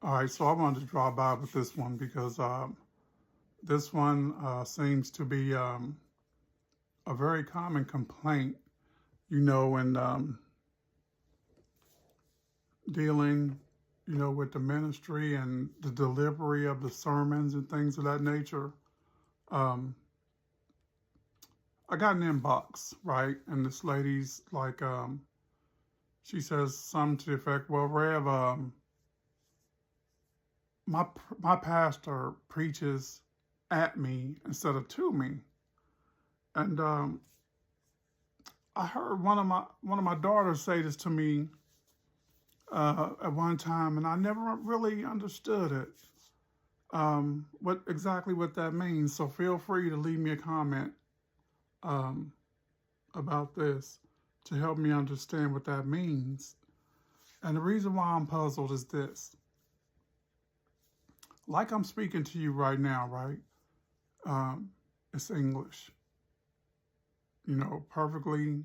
All right, so I wanted to draw by with this one because this one seems to be a very common complaint, in dealing, with the ministry and the delivery of the sermons and things of that nature. Um, I got an inbox, right? And this lady's like, she says something to the effect, well, Rev, my my pastor preaches at me instead of to me, and I heard one of my daughters say this to me at one time, and I never really understood it. What that means. So feel free to leave me a comment um, about this to help me understand what that means. And the reason why I'm puzzled is this: like I'm speaking to you right now, right? Um, it's English, perfectly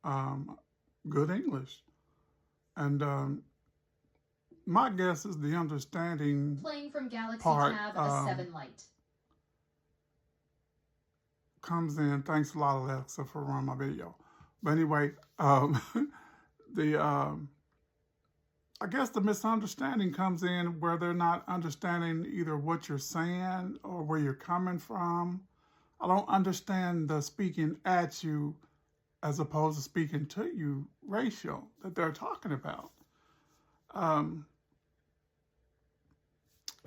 um, good English, and my guess is the understanding Playing from Galaxy part Tab S7 Lite. comes in. Thanks a lot, Alexa, for running my video. But anyway, the I guess the misunderstanding comes in where they're not understanding either what you're saying or where you're coming from. I don't understand the speaking at you as opposed to speaking to you ratio that they're talking about.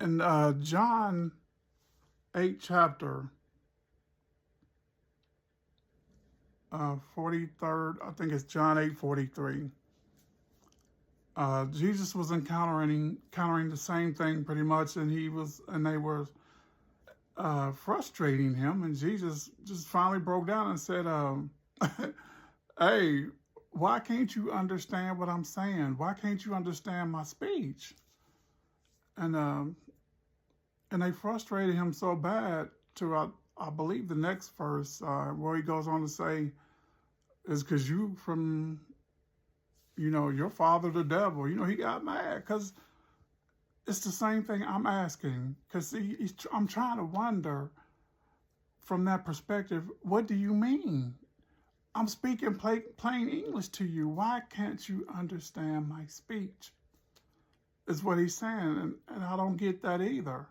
In John 8 chapter 43rd, I think it's John 8:43. Jesus was encountering the same thing pretty much, and they were frustrating him, and Jesus just finally broke down and said, "Hey, why can't you understand what I'm saying? Why can't you understand my speech?" And they frustrated him so bad to I believe the next verse where he goes on to say, "Is because you from your father the devil." He got mad because it's the same thing I'm asking. Because I'm trying to wonder from that perspective, what do you mean? I'm speaking plain English to you. Why can't you understand my speech? Is what he's saying, and I don't get that either.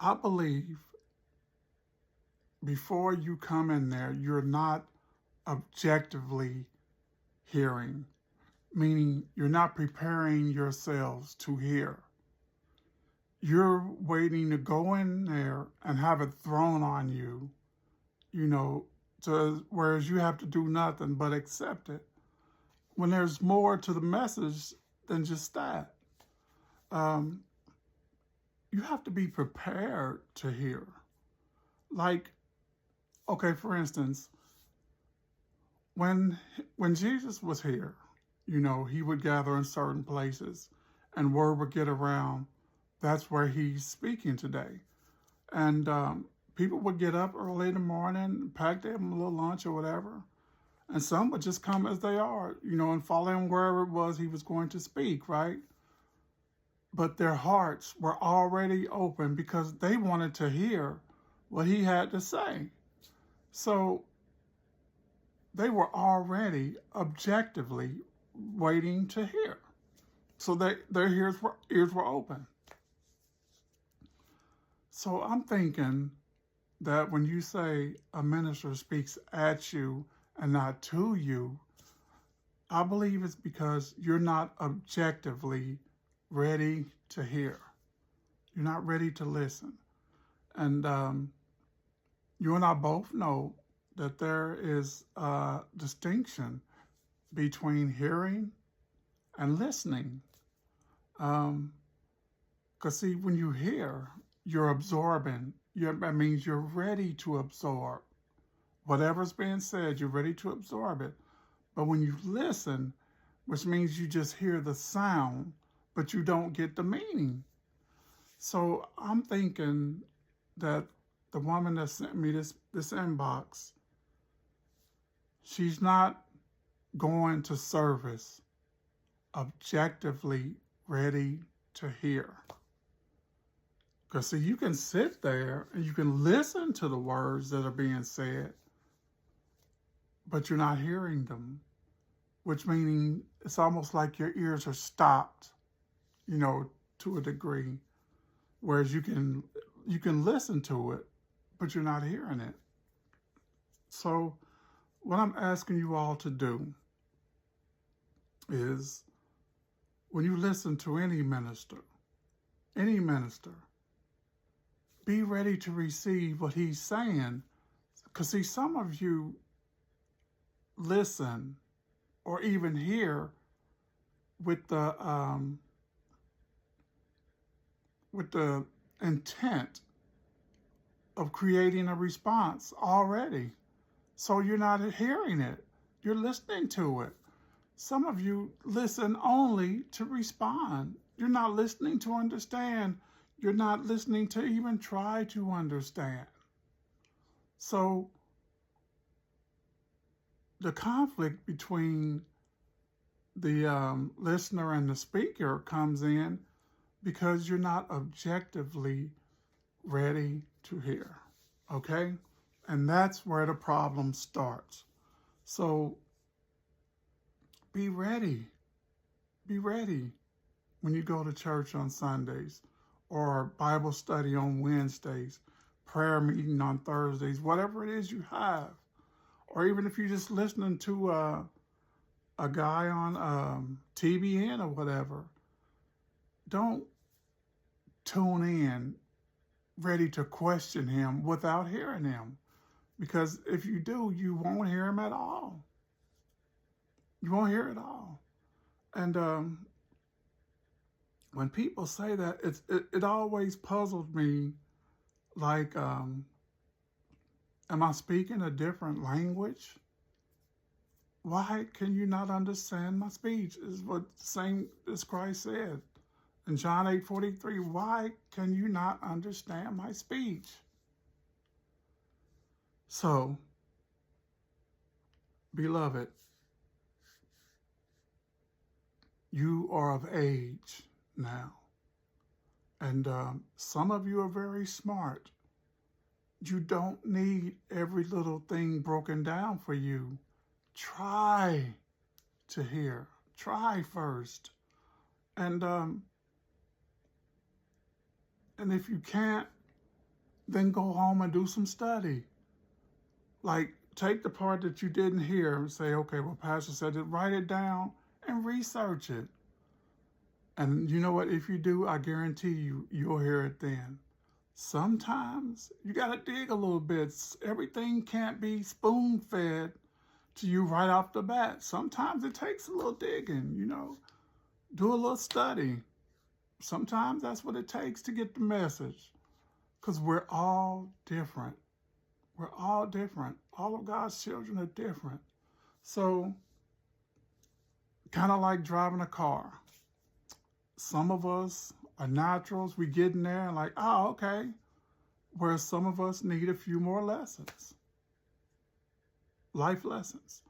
I believe before you come in there, you're not objectively hearing, meaning you're not preparing yourselves to hear. You're waiting to go in there and have it thrown on you, whereas you have to do nothing but accept it. When there's more to the message than just that. You have to be prepared to hear. Like, okay, for instance, when Jesus was here, he would gather in certain places and word would get around. That's where he's speaking today. And people would get up early in the morning, pack them a little lunch or whatever. And some would just come as they are, and follow him wherever it was he was going to speak, right? But their hearts were already open because they wanted to hear what he had to say. So they were already objectively waiting to hear. So their ears were open. So I'm thinking that when you say a minister speaks at you and not to you, I believe it's because you're not objectively ready to hear. You're not ready to listen. And you and I both know that there is a distinction between hearing and listening. Because see, when you hear, you're absorbing. That means you're ready to absorb. Whatever's being said, you're ready to absorb it. But when you listen, which means you just hear the sound, but you don't get the meaning. So I'm thinking that the woman that sent me this inbox, she's not going to service objectively ready to hear. Because see, you can sit there and you can listen to the words that are being said, but you're not hearing them, which meaning it's almost like your ears are stopped, to a degree. Whereas you can listen to it, but you're not hearing it. So what I'm asking you all to do is when you listen to any minister, be ready to receive what he's saying. Because see, some of you listen or even hear with the intent of creating a response already. So you're not hearing it. You're listening to it. Some of you listen only to respond. You're not listening to understand. You're not listening to even try to understand. So the conflict between the listener and the speaker comes in because you're not objectively ready to hear. Okay? And that's where the problem starts. So be ready. Be ready when you go to church on Sundays or Bible study on Wednesdays, prayer meeting on Thursdays, whatever it is you have. Or even if you're just listening to a guy on TBN or whatever, don't tune in ready to question him without hearing him. Because if you do, you won't hear him at all. You won't hear it all. And when people say that, it always puzzled me, like, am I speaking a different language? Why can you not understand my speech? Is what same as Christ said in John 8:43. Why can you not understand my speech? So, beloved, you are of age now. And some of you are very smart. You don't need every little thing broken down for you. Try to hear. Try first. And if you can't, then go home and do some study. Like, take the part that you didn't hear and say, okay, well, Pastor said it, write it down and research it. And you know what? If you do, I guarantee you'll hear it then. Sometimes you got to dig a little bit. Everything can't be spoon-fed to you right off the bat. Sometimes it takes a little digging, Do a little study. Sometimes that's what it takes to get the message. Because we're all different. We're all different. All of God's children are different. So, kind of like driving a car. Some of us are naturals. We get in there and like, oh, okay. Whereas some of us need a few more lessons. Life lessons.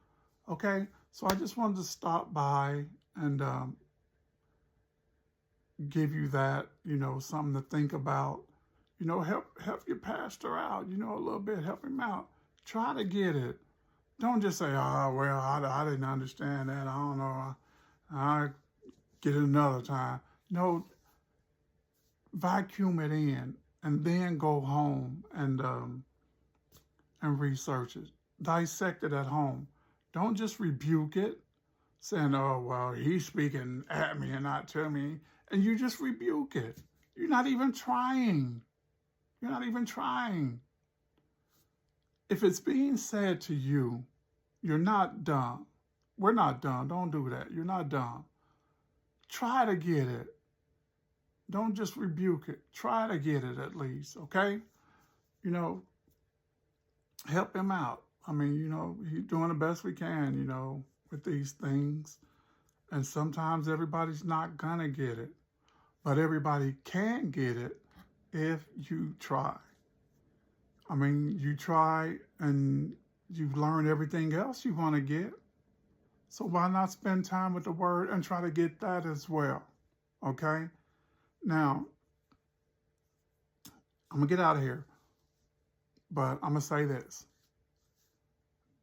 Okay? So I just wanted to stop by and give you that, something to think about. Help your pastor out, a little bit. Help him out. Try to get it. Don't just say, oh, well, I didn't understand that. I don't know. I get it another time. No, vacuum it in and then go home and research it. Dissect it at home. Don't just rebuke it, saying, oh, well, he's speaking at me and not to me. And you just rebuke it. You're not even trying. You're not even trying. If it's being said to you, you're not dumb. We're not dumb. Don't do that. You're not dumb. Try to get it. Don't just rebuke it. Try to get it at least, okay? Help him out. I mean, he's doing the best we can, with these things. And sometimes everybody's not gonna get it. But everybody can get it if you try. I mean, you try and you learn everything else you want to get. So why not spend time with the Word and try to get that as well? Okay? Now, I'm going to get out of here, but I'm going to say this.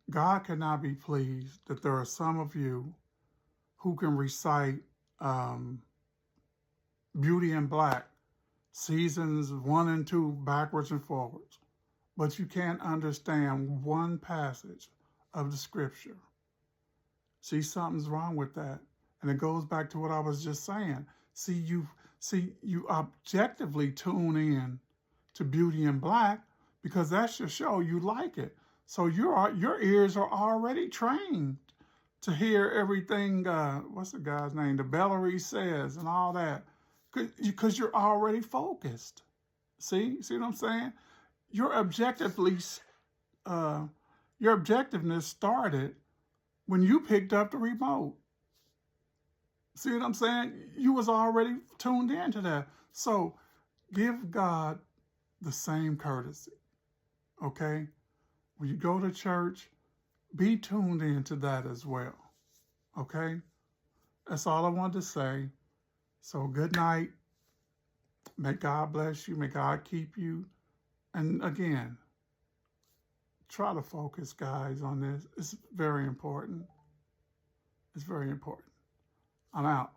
God cannot be pleased that there are some of you who can recite Beauty in Black, seasons 1 and 2, backwards and forwards, but you can't understand one passage of the scripture. See, something's wrong with that. And it goes back to what I was just saying. See, you objectively tune in to Beauty in Black because that's your show. You like it. So your ears are already trained to hear everything, what's the guy's name? The Bellery says and all that. Because you're already focused. See what I'm saying? Your objectiveness started when you picked up the remote. See what I'm saying? You was already tuned into that. So give God the same courtesy. Okay? When you go to church, be tuned into that as well. Okay? That's all I wanted to say. So good night. May God bless you. May God keep you. And again, try to focus, guys, on this. It's very important. It's very important. I'm out.